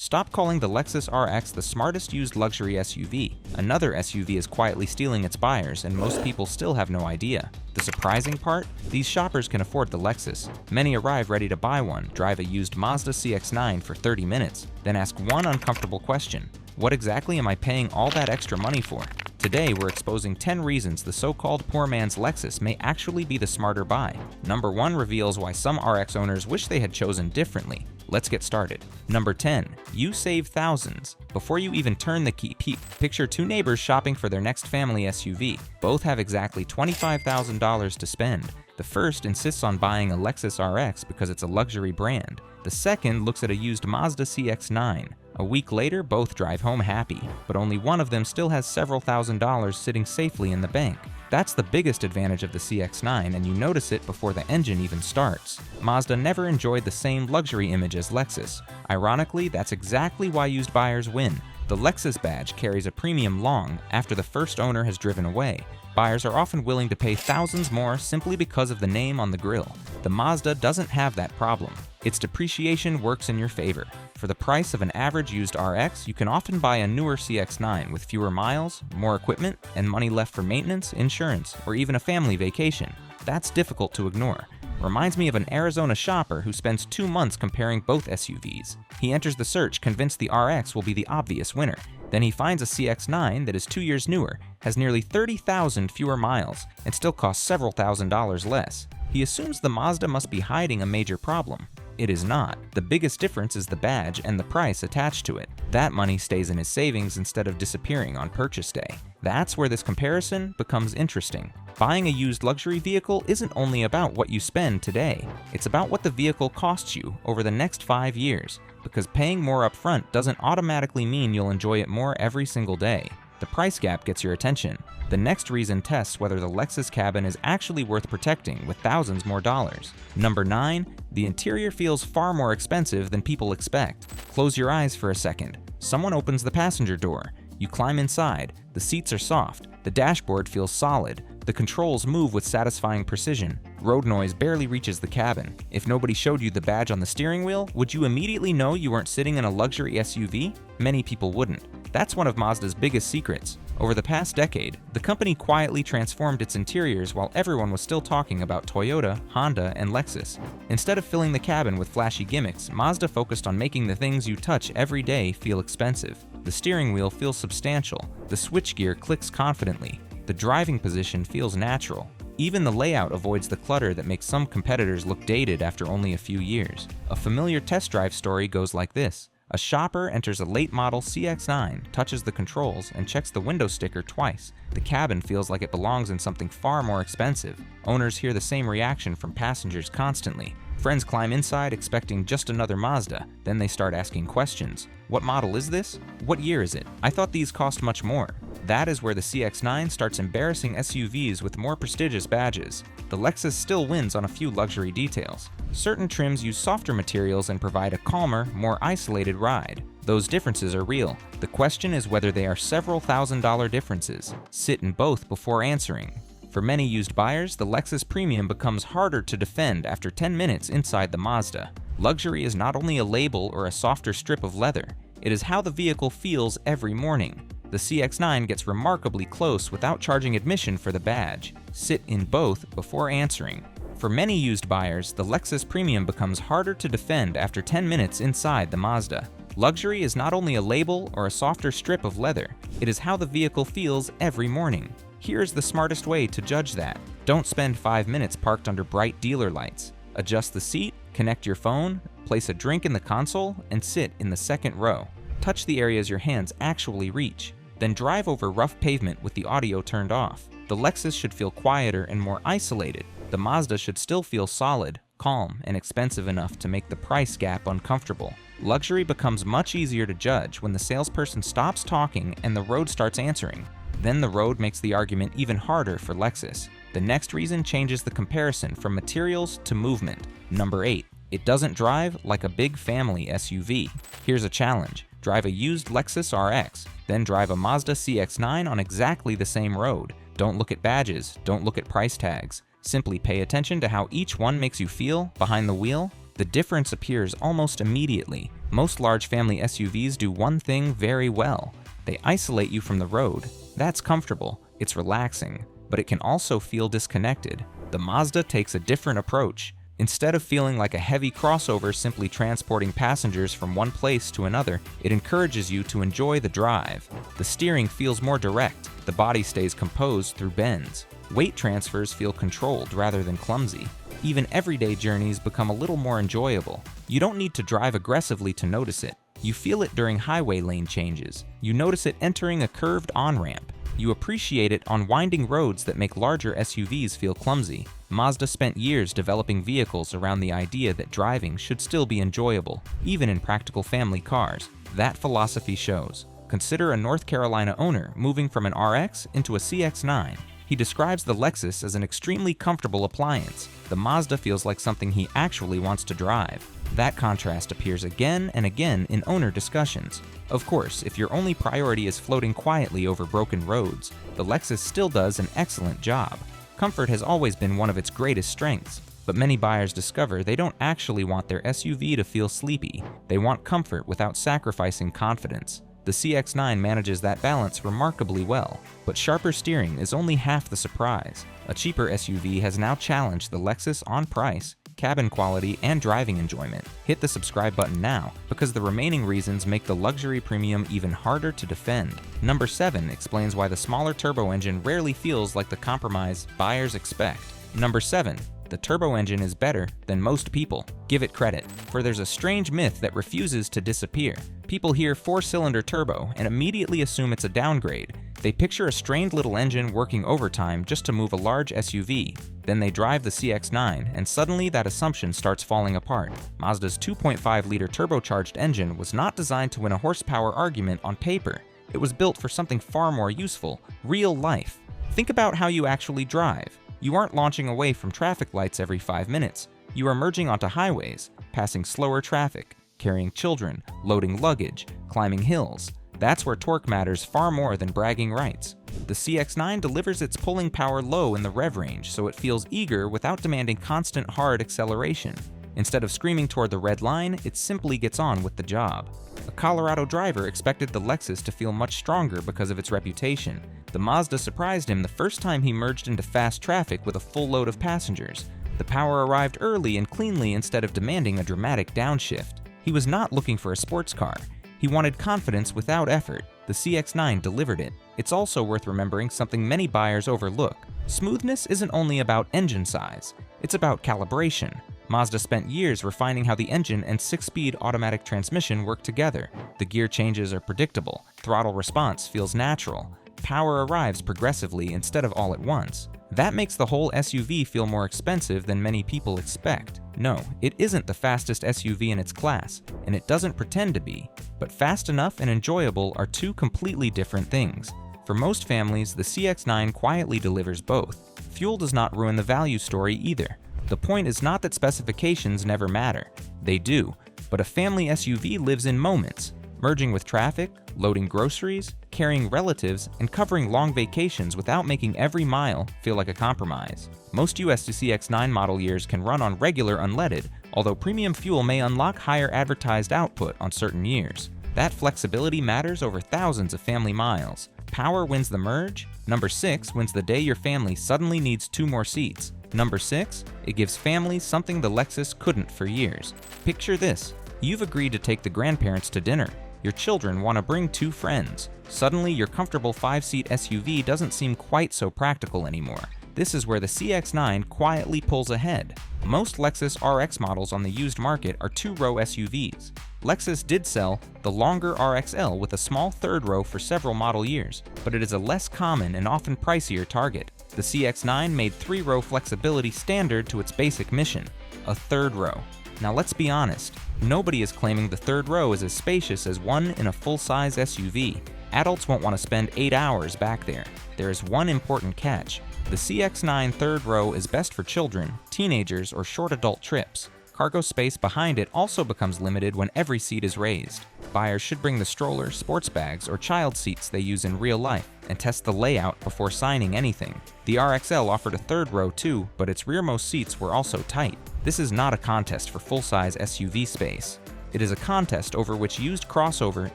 Stop calling the Lexus RX the smartest used luxury SUV. Another SUV is quietly stealing its buyers, and most people still have no idea. The surprising part? These shoppers can afford the Lexus. Many arrive ready to buy one, drive a used Mazda CX-9 for 30 minutes, then ask one uncomfortable question: what exactly am I paying all that extra money for? Today, we're exposing 10 reasons the so-called poor man's Lexus may actually be the smarter buy. Number 1 reveals why some RX owners wish they had chosen differently. Let's get started. Number 10. You save thousands. Before you even turn the key, picture two neighbors shopping for their next family SUV. Both have exactly $25,000 to spend. The first insists on buying a Lexus RX because it's a luxury brand. The second looks at a used Mazda CX-9. A week later, both drive home happy, but only one of them still has several $1,000s sitting safely in the bank. That's the biggest advantage of the CX-9, and you notice it before the engine even starts. Mazda never enjoyed the same luxury image as Lexus. Ironically, that's exactly why used buyers win. The Lexus badge carries a premium long after the first owner has driven away. Buyers are often willing to pay thousands more simply because of the name on the grille. The Mazda doesn't have that problem. Its depreciation works in your favor. For the price of an average used RX, you can often buy a newer CX-9 with fewer miles, more equipment, and money left for maintenance, insurance, or even a family vacation. That's difficult to ignore. Reminds me of an Arizona shopper who spends 2 months comparing both SUVs. He enters the search convinced the RX will be the obvious winner. Then he finds a CX-9 that is 2 years newer, has nearly 30,000 fewer miles, and still costs several $1,000s less. He assumes the Mazda must be hiding a major problem. It is not. The biggest difference is the badge and the price attached to it. That money stays in his savings instead of disappearing on purchase day. That's where this comparison becomes interesting. Buying a used luxury vehicle isn't only about what you spend today. It's about what the vehicle costs you over the next 5 years, because paying more upfront doesn't automatically mean you'll enjoy it more every single day. The price gap gets your attention. The next reason tests whether the Lexus cabin is actually worth protecting with thousands more dollars. Number 9. The interior feels far more expensive than people expect. Close your eyes for a second. Someone opens the passenger door. You climb inside. The seats are soft. The dashboard feels solid. The controls move with satisfying precision. Road noise barely reaches the cabin. If nobody showed you the badge on the steering wheel, would you immediately know you weren't sitting in a luxury SUV? Many people wouldn't. That's one of Mazda's biggest secrets. Over the past decade, the company quietly transformed its interiors while everyone was still talking about Toyota, Honda, and Lexus. Instead of filling the cabin with flashy gimmicks, Mazda focused on making the things you touch every day feel expensive. The steering wheel feels substantial. The switchgear clicks confidently. The driving position feels natural. Even the layout avoids the clutter that makes some competitors look dated after only a few years. A familiar test drive story goes like this. A shopper enters a late model CX-9, touches the controls, and checks the window sticker twice. The cabin feels like it belongs in something far more expensive. Owners hear the same reaction from passengers constantly. Friends climb inside expecting just another Mazda. Then they start asking questions. What model is this? What year is it? I thought these cost much more. That is where the CX-9 starts embarrassing SUVs with more prestigious badges. The Lexus still wins on a few luxury details. Certain trims use softer materials and provide a calmer, more isolated ride. Those differences are real. The question is whether they are several $1,000 differences. Sit in both before answering. For many used buyers, the Lexus Premium becomes harder to defend after 10 minutes inside the Mazda. Luxury is not only a label or a softer strip of leather, it is how the vehicle feels every morning. The CX-9 gets remarkably close without charging admission for the badge. Sit in both before answering. For many used buyers, the Lexus Premium becomes harder to defend after 10 minutes inside the Mazda. Luxury is not only a label or a softer strip of leather, it is how the vehicle feels every morning. Here's the smartest way to judge that. Don't spend 5 minutes parked under bright dealer lights. Adjust the seat, connect your phone, place a drink in the console, and sit in the second row. Touch the areas your hands actually reach. Then drive over rough pavement with the audio turned off. The Lexus should feel quieter and more isolated. The Mazda should still feel solid, calm, and expensive enough to make the price gap uncomfortable. Luxury becomes much easier to judge when the salesperson stops talking and the road starts answering. Then the road makes the argument even harder for Lexus. The next reason changes the comparison from materials to movement. Number 8. It doesn't drive like a big family SUV. Here's a challenge. Drive a used Lexus RX, then drive a Mazda CX-9 on exactly the same road. Don't look at badges, don't look at price tags. Simply pay attention to how each one makes you feel behind the wheel. The difference appears almost immediately. Most large family SUVs do one thing very well. They isolate you from the road. That's comfortable, it's relaxing, but it can also feel disconnected. The Mazda takes a different approach. Instead of feeling like a heavy crossover simply transporting passengers from one place to another, it encourages you to enjoy the drive. The steering feels more direct, the body stays composed through bends. Weight transfers feel controlled rather than clumsy. Even everyday journeys become a little more enjoyable. You don't need to drive aggressively to notice it. You feel it during highway lane changes. You notice it entering a curved on-ramp. You appreciate it on winding roads that make larger SUVs feel clumsy. Mazda spent years developing vehicles around the idea that driving should still be enjoyable, even in practical family cars. That philosophy shows. Consider a North Carolina owner moving from an RX into a CX-9. He describes the Lexus as an extremely comfortable appliance. The Mazda feels like something he actually wants to drive. That contrast appears again and again in owner discussions. Of course, if your only priority is floating quietly over broken roads, the Lexus still does an excellent job. Comfort has always been one of its greatest strengths, but many buyers discover they don't actually want their SUV to feel sleepy. They want comfort without sacrificing confidence. The CX-9 manages that balance remarkably well, but sharper steering is only half the surprise. A cheaper SUV has now challenged the Lexus on price, cabin quality, and driving enjoyment. Hit the subscribe button now, because the remaining reasons make the luxury premium even harder to defend. Number 7 explains why the smaller turbo engine rarely feels like the compromise buyers expect. Number 7. The turbo engine is better than most people give it credit, for there's a strange myth that refuses to disappear. People hear 4-cylinder turbo and immediately assume it's a downgrade. They picture a strained little engine working overtime just to move a large SUV. Then they drive the CX-9, and suddenly that assumption starts falling apart. Mazda's 2.5-liter turbocharged engine was not designed to win a horsepower argument on paper. It was built for something far more useful: real life. Think about how you actually drive. You aren't launching away from traffic lights every 5 minutes. You are merging onto highways, passing slower traffic, carrying children, loading luggage, climbing hills. That's where torque matters far more than bragging rights. The CX-9 delivers its pulling power low in the rev range, so it feels eager without demanding constant hard acceleration. Instead of screaming toward the red line, it simply gets on with the job. A Colorado driver expected the Lexus to feel much stronger because of its reputation. The Mazda surprised him the first time he merged into fast traffic with a full load of passengers. The power arrived early and cleanly instead of demanding a dramatic downshift. He was not looking for a sports car. He wanted confidence without effort. The CX-9 delivered it. It's also worth remembering something many buyers overlook. Smoothness isn't only about engine size, it's about calibration. Mazda spent years refining how the engine and 6-speed automatic transmission work together. The gear changes are predictable, throttle response feels natural, power arrives progressively instead of all at once. That makes the whole SUV feel more expensive than many people expect. No, it isn't the fastest SUV in its class, and it doesn't pretend to be. But fast enough and enjoyable are two completely different things. For most families, the CX-9 quietly delivers both. Fuel does not ruin the value story either. The point is not that specifications never matter. They do, but a family SUV lives in moments, merging with traffic, loading groceries, carrying relatives, and covering long vacations without making every mile feel like a compromise. Most US CX-9 model years can run on regular unleaded, although premium fuel may unlock higher advertised output on certain years. That flexibility matters over thousands of family miles. Power wins the merge. Number 6 wins the day your family suddenly needs 2 more seats. Number 6, it gives families something the Lexus couldn't for years. Picture this: you've agreed to take the grandparents to dinner. Your children want to bring 2 friends. Suddenly, your comfortable 5-seat SUV doesn't seem quite so practical anymore. This is where the CX-9 quietly pulls ahead. Most Lexus RX models on the used market are 2-row SUVs. Lexus did sell the longer RXL with a small 3rd row for several model years, but it is a less common and often pricier target. The CX-9 made 3-row flexibility standard to its basic mission: a 3rd row. Now let's be honest, nobody is claiming the 3rd row is as spacious as one in a full-size SUV. Adults won't want to spend 8 hours back there. There is one important catch. The CX-9 3rd row is best for children, teenagers, or short adult trips. Cargo space behind it also becomes limited when every seat is raised. Buyers should bring the stroller, sports bags, or child seats they use in real life and test the layout before signing anything. The RXL offered a 3rd row too, but its rearmost seats were also tight. This is not a contest for full-size SUV space. It is a contest over which used crossover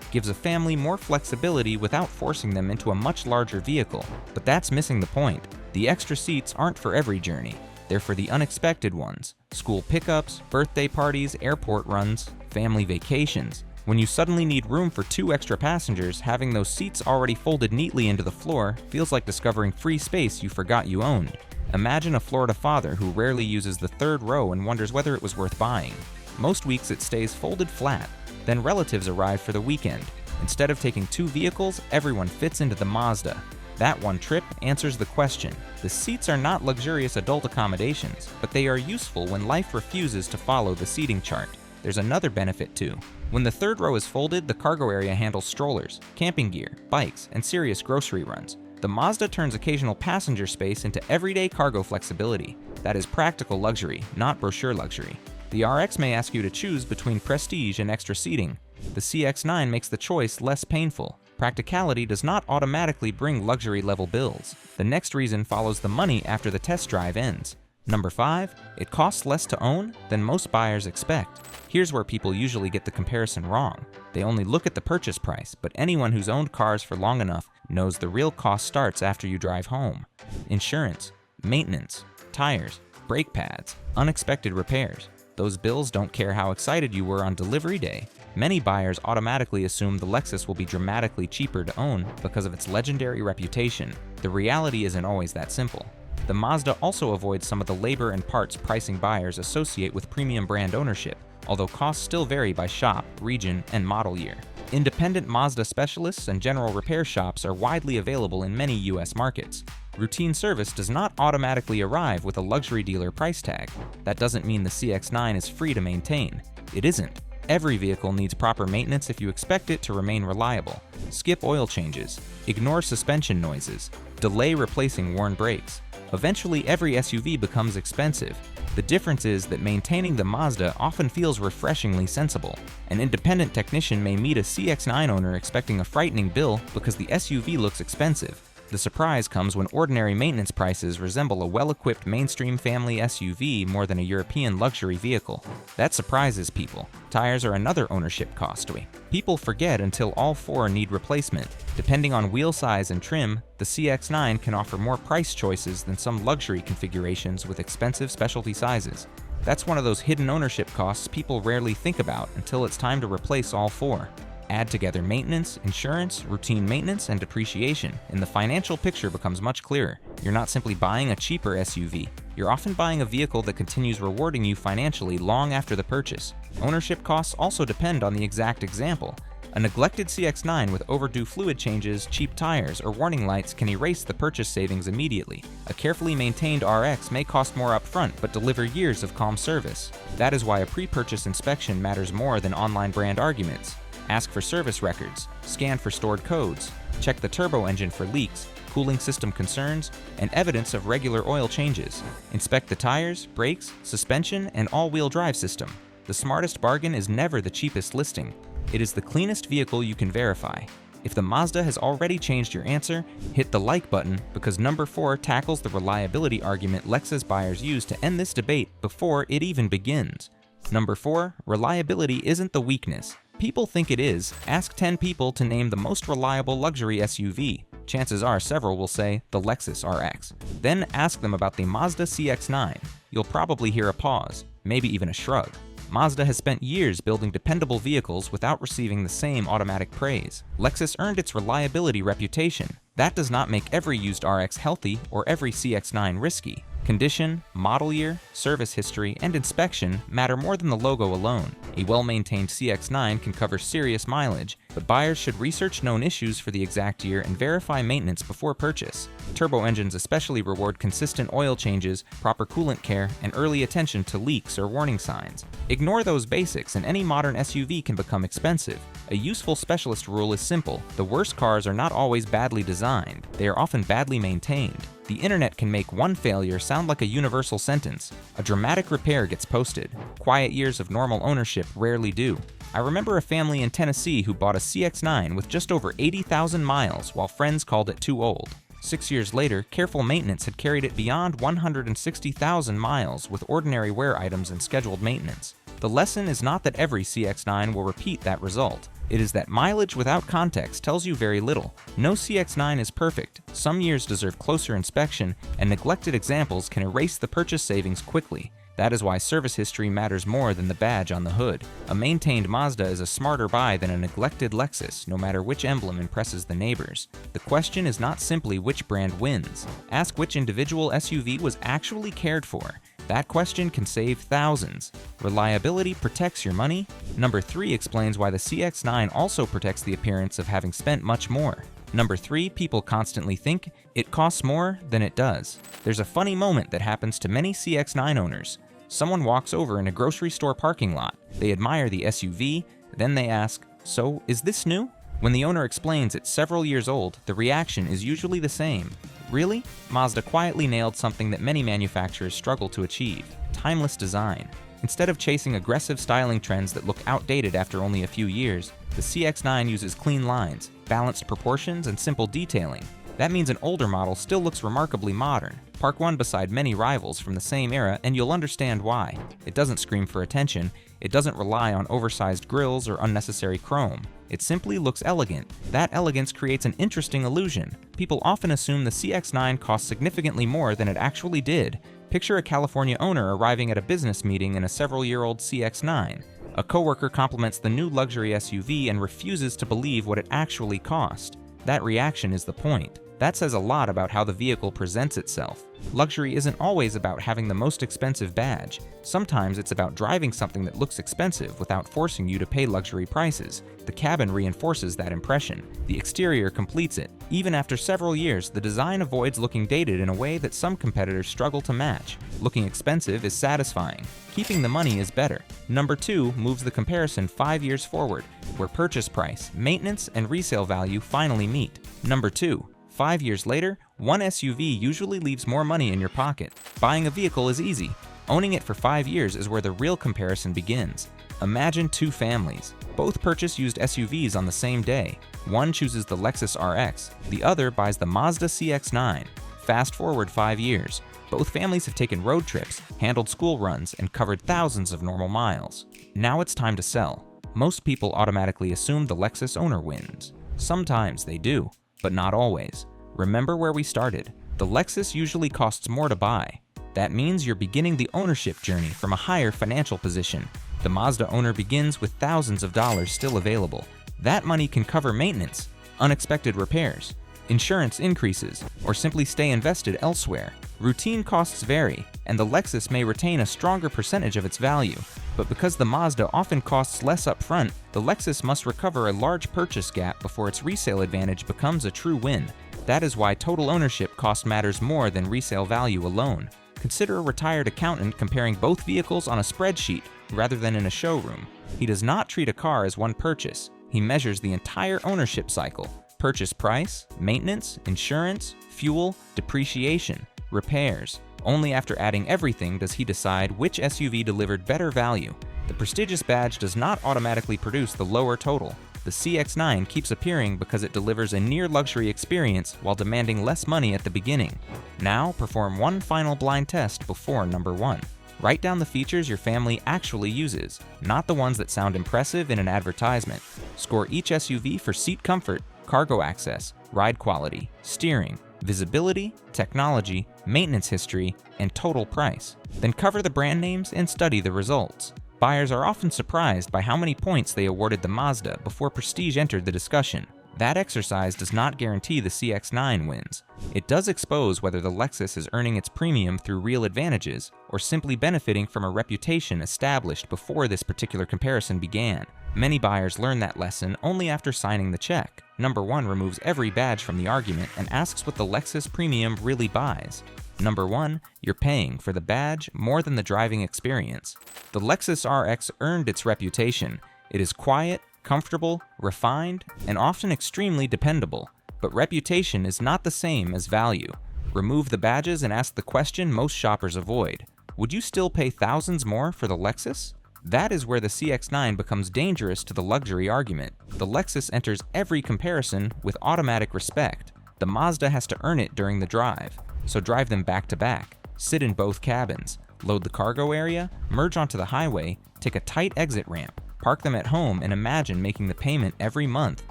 gives a family more flexibility without forcing them into a much larger vehicle. But that's missing the point. The extra seats aren't for every journey. They're for the unexpected ones. School pickups, birthday parties, airport runs, family vacations. When you suddenly need room for 2 extra passengers, having those seats already folded neatly into the floor feels like discovering free space you forgot you owned. Imagine a Florida father who rarely uses the 3rd row and wonders whether it was worth buying. Most weeks it stays folded flat. Then relatives arrive for the weekend. Instead of taking 2 vehicles, everyone fits into the Mazda. That one trip answers the question. The seats are not luxurious adult accommodations, but they are useful when life refuses to follow the seating chart. There's another benefit too. When the 3rd row is folded, the cargo area handles strollers, camping gear, bikes, and serious grocery runs. The Mazda turns occasional passenger space into everyday cargo flexibility. That is practical luxury, not brochure luxury. The RX may ask you to choose between prestige and extra seating. The CX-9 makes the choice less painful. Practicality does not automatically bring luxury-level bills. The next reason follows the money after the test drive ends. Number 5, it costs less to own than most buyers expect. Here's where people usually get the comparison wrong. They only look at the purchase price, but anyone who's owned cars for long enough knows the real cost starts after you drive home. Insurance, maintenance, tires, brake pads, unexpected repairs. Those bills don't care how excited you were on delivery day. Many buyers automatically assume the Lexus will be dramatically cheaper to own because of its legendary reputation. The reality isn't always that simple. The Mazda also avoids some of the labor and parts pricing buyers associate with premium brand ownership, although costs still vary by shop, region, and model year. Independent Mazda specialists and general repair shops are widely available in many US markets. Routine service does not automatically arrive with a luxury dealer price tag. That doesn't mean the CX-9 is free to maintain. It isn't. Every vehicle needs proper maintenance if you expect it to remain reliable. Skip oil changes, ignore suspension noises, delay replacing worn brakes. Eventually, every SUV becomes expensive. The difference is that maintaining the Mazda often feels refreshingly sensible. An independent technician may meet a CX-9 owner expecting a frightening bill because the SUV looks expensive. The surprise comes when ordinary maintenance prices resemble a well-equipped mainstream family SUV more than a European luxury vehicle. That surprises people. Tires are another ownership cost. People forget until all 4 need replacement. Depending on wheel size and trim, the CX-9 can offer more price choices than some luxury configurations with expensive specialty sizes. That's one of those hidden ownership costs people rarely think about until it's time to replace all 4. Add together maintenance, insurance, routine maintenance, and depreciation, and the financial picture becomes much clearer. You're not simply buying a cheaper SUV. You're often buying a vehicle that continues rewarding you financially long after the purchase. Ownership costs also depend on the exact example. A neglected CX-9 with overdue fluid changes, cheap tires, or warning lights can erase the purchase savings immediately. A carefully maintained RX may cost more upfront but deliver years of calm service. That is why a pre-purchase inspection matters more than online brand arguments. Ask for service records, scan for stored codes, check the turbo engine for leaks, cooling system concerns, and evidence of regular oil changes. Inspect the tires, brakes, suspension, and all-wheel drive system. The smartest bargain is never the cheapest listing. It is the cleanest vehicle you can verify. If the Mazda has already changed your answer, hit the like button because number 4 tackles the reliability argument Lexus buyers use to end this debate before it even begins. Number 4, reliability isn't the weakness. People think it is. Ask 10 people to name the most reliable luxury SUV. Chances are several will say the Lexus RX. Then ask them about the Mazda CX-9. You'll probably hear a pause, maybe even a shrug. Mazda has spent years building dependable vehicles without receiving the same automatic praise. Lexus earned its reliability reputation. That does not make every used RX healthy or every CX-9 risky. Condition, model year, service history, and inspection matter more than the logo alone. A well-maintained CX-9 can cover serious mileage, but buyers should research known issues for the exact year and verify maintenance before purchase. Turbo engines especially reward consistent oil changes, proper coolant care, and early attention to leaks or warning signs. Ignore those basics and any modern SUV can become expensive. A useful specialist rule is simple: the worst cars are not always badly designed, they are often badly maintained. The internet can make one failure sound like a universal sentence. A dramatic repair gets posted. Quiet years of normal ownership rarely do. I remember a family in Tennessee who bought a CX-9 with just over 80,000 miles while friends called it too old. 6 years later, careful maintenance had carried it beyond 160,000 miles with ordinary wear items and scheduled maintenance. The lesson is not that every CX-9 will repeat that result. It is that mileage without context tells you very little. No CX-9 is perfect, some years deserve closer inspection, and neglected examples can erase the purchase savings quickly. That is why service history matters more than the badge on the hood. A maintained Mazda is a smarter buy than a neglected Lexus, no matter which emblem impresses the neighbors. The question is not simply which brand wins. Ask which individual SUV was actually cared for. That question can save thousands. Reliability protects your money. Number 3 explains why the CX-9 also protects the appearance of having spent much more. Number 3, people constantly think it costs more than it does. There's a funny moment that happens to many CX-9 owners. Someone walks over in a grocery store parking lot. They admire the SUV, then they ask, "So, is this new?" When the owner explains it's several years old, the reaction is usually the same. Really? Mazda quietly nailed something that many manufacturers struggle to achieve: timeless design. Instead of chasing aggressive styling trends that look outdated after only a few years, the CX-9 uses clean lines, balanced proportions, and simple detailing. That means an older model still looks remarkably modern. Park one beside many rivals from the same era and you'll understand why. It doesn't scream for attention, it doesn't rely on oversized grills or unnecessary chrome. It simply looks elegant. That elegance creates an interesting illusion. People often assume the CX-9 costs significantly more than it actually did. Picture a California owner arriving at a business meeting in a several-year-old CX-9. A coworker compliments the new luxury SUV and refuses to believe what it actually cost. That reaction is the point. That says a lot about how the vehicle presents itself. Luxury isn't always about having the most expensive badge. Sometimes it's about driving something that looks expensive without forcing you to pay luxury prices. The cabin reinforces that impression. The exterior completes it. Even after several years, the design avoids looking dated in a way that some competitors struggle to match. Looking expensive is satisfying. Keeping the money is better. Number 2 moves the comparison 5 years forward, where purchase price, maintenance, and resale value finally meet. Number 2. 5 years later, one SUV usually leaves more money in your pocket. Buying a vehicle is easy. Owning it for 5 years is where the real comparison begins. Imagine 2 families. Both purchase used SUVs on the same day. One chooses the Lexus RX, the other buys the Mazda CX-9. Fast forward 5 years. Both families have taken road trips, handled school runs, and covered thousands of normal miles. Now it's time to sell. Most people automatically assume the Lexus owner wins. Sometimes they do, but not always. Remember where we started. The Lexus usually costs more to buy. That means you're beginning the ownership journey from a higher financial position. The Mazda owner begins with thousands of dollars still available. That money can cover maintenance, unexpected repairs, insurance increases, or simply stay invested elsewhere. Routine costs vary, and the Lexus may retain a stronger percentage of its value. But because the Mazda often costs less upfront, the Lexus must recover a large purchase gap before its resale advantage becomes a true win. That is why total ownership cost matters more than resale value alone. Consider a retired accountant comparing both vehicles on a spreadsheet rather than in a showroom. He does not treat a car as one purchase. He measures the entire ownership cycle: purchase price, maintenance, insurance, fuel, depreciation, repairs. Only after adding everything does he decide which SUV delivered better value. The prestigious badge does not automatically produce the lower total. The CX-9 keeps appearing because it delivers a near-luxury experience while demanding less money at the beginning. Now, perform one final blind test before number 1. Write down the features your family actually uses, not the ones that sound impressive in an advertisement. Score each SUV for seat comfort, cargo access, ride quality, steering, visibility, technology, maintenance history, and total price. Then cover the brand names and study the results. Buyers are often surprised by how many points they awarded the Mazda before prestige entered the discussion. That exercise does not guarantee the CX-9 wins. It does expose whether the Lexus is earning its premium through real advantages or simply benefiting from a reputation established before this particular comparison began. Many buyers learn that lesson only after signing the check. Number 1 removes every badge from the argument and asks what the Lexus Premium really buys. Number 1, you're paying for the badge more than the driving experience. The Lexus RX earned its reputation. It is quiet, comfortable, refined, and often extremely dependable. But reputation is not the same as value. Remove the badges and ask the question most shoppers avoid. Would you still pay thousands more for the Lexus? That is where the CX-9 becomes dangerous to the luxury argument. The Lexus enters every comparison with automatic respect. The Mazda has to earn it during the drive. So drive them back to back. Sit in both cabins. Load the cargo area, merge onto the highway, take a tight exit ramp, park them at home and imagine making the payment every month.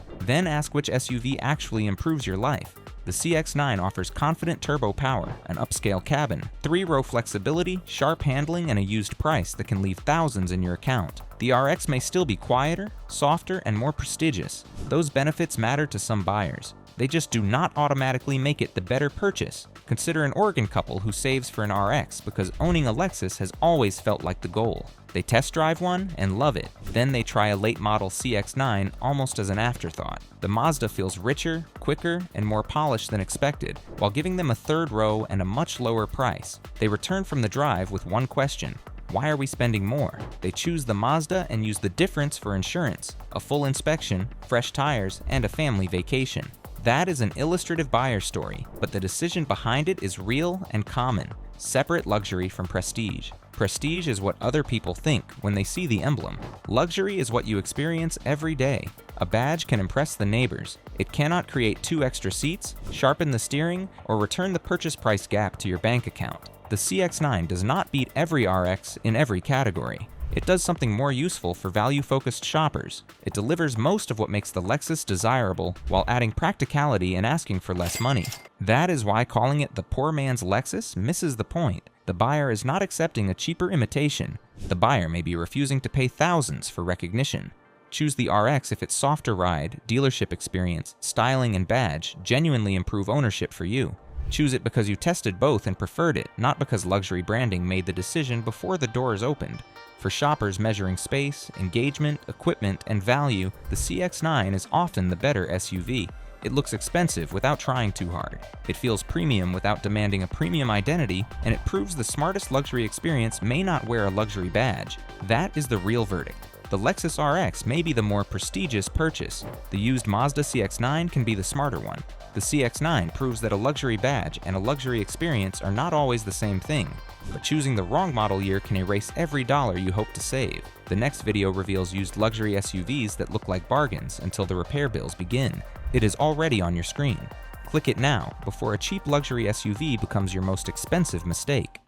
Then ask which SUV actually improves your life. The CX-9 offers confident turbo power, an upscale cabin, 3-row flexibility, sharp handling, and a used price that can leave thousands in your account. The RX may still be quieter, softer, and more prestigious. Those benefits matter to some buyers. They just do not automatically make it the better purchase. Consider an Oregon couple who saves for an RX because owning a Lexus has always felt like the goal. They test drive one and love it. Then they try a late model CX-9 almost as an afterthought. The Mazda feels richer, quicker, and more polished than expected, while giving them a third row and a much lower price. They return from the drive with one question: why are we spending more? They choose the Mazda and use the difference for insurance, a full inspection, fresh tires, and a family vacation. That is an illustrative buyer story, but the decision behind it is real and common. Separate luxury from prestige. Prestige is what other people think when they see the emblem. Luxury is what you experience every day. A badge can impress the neighbors. It cannot create 2 extra seats, sharpen the steering, or return the purchase price gap to your bank account. The CX-9 does not beat every RX in every category. It does something more useful for value-focused shoppers. It delivers most of what makes the Lexus desirable while adding practicality and asking for less money. That is why calling it the poor man's Lexus misses the point. The buyer is not accepting a cheaper imitation. The buyer may be refusing to pay thousands for recognition. Choose the RX if its softer ride, dealership experience, styling, and badge genuinely improve ownership for you. Choose it because you tested both and preferred it, not because luxury branding made the decision before the doors opened. For shoppers measuring space, engagement, equipment, and value, the CX-9 is often the better SUV. It looks expensive without trying too hard. It feels premium without demanding a premium identity, and it proves the smartest luxury experience may not wear a luxury badge. That is the real verdict. The Lexus RX may be the more prestigious purchase. The used Mazda CX-9 can be the smarter one. The CX-9 proves that a luxury badge and a luxury experience are not always the same thing, but choosing the wrong model year can erase every dollar you hope to save. The next video reveals used luxury SUVs that look like bargains until the repair bills begin. It is already on your screen. Click it now before a cheap luxury SUV becomes your most expensive mistake.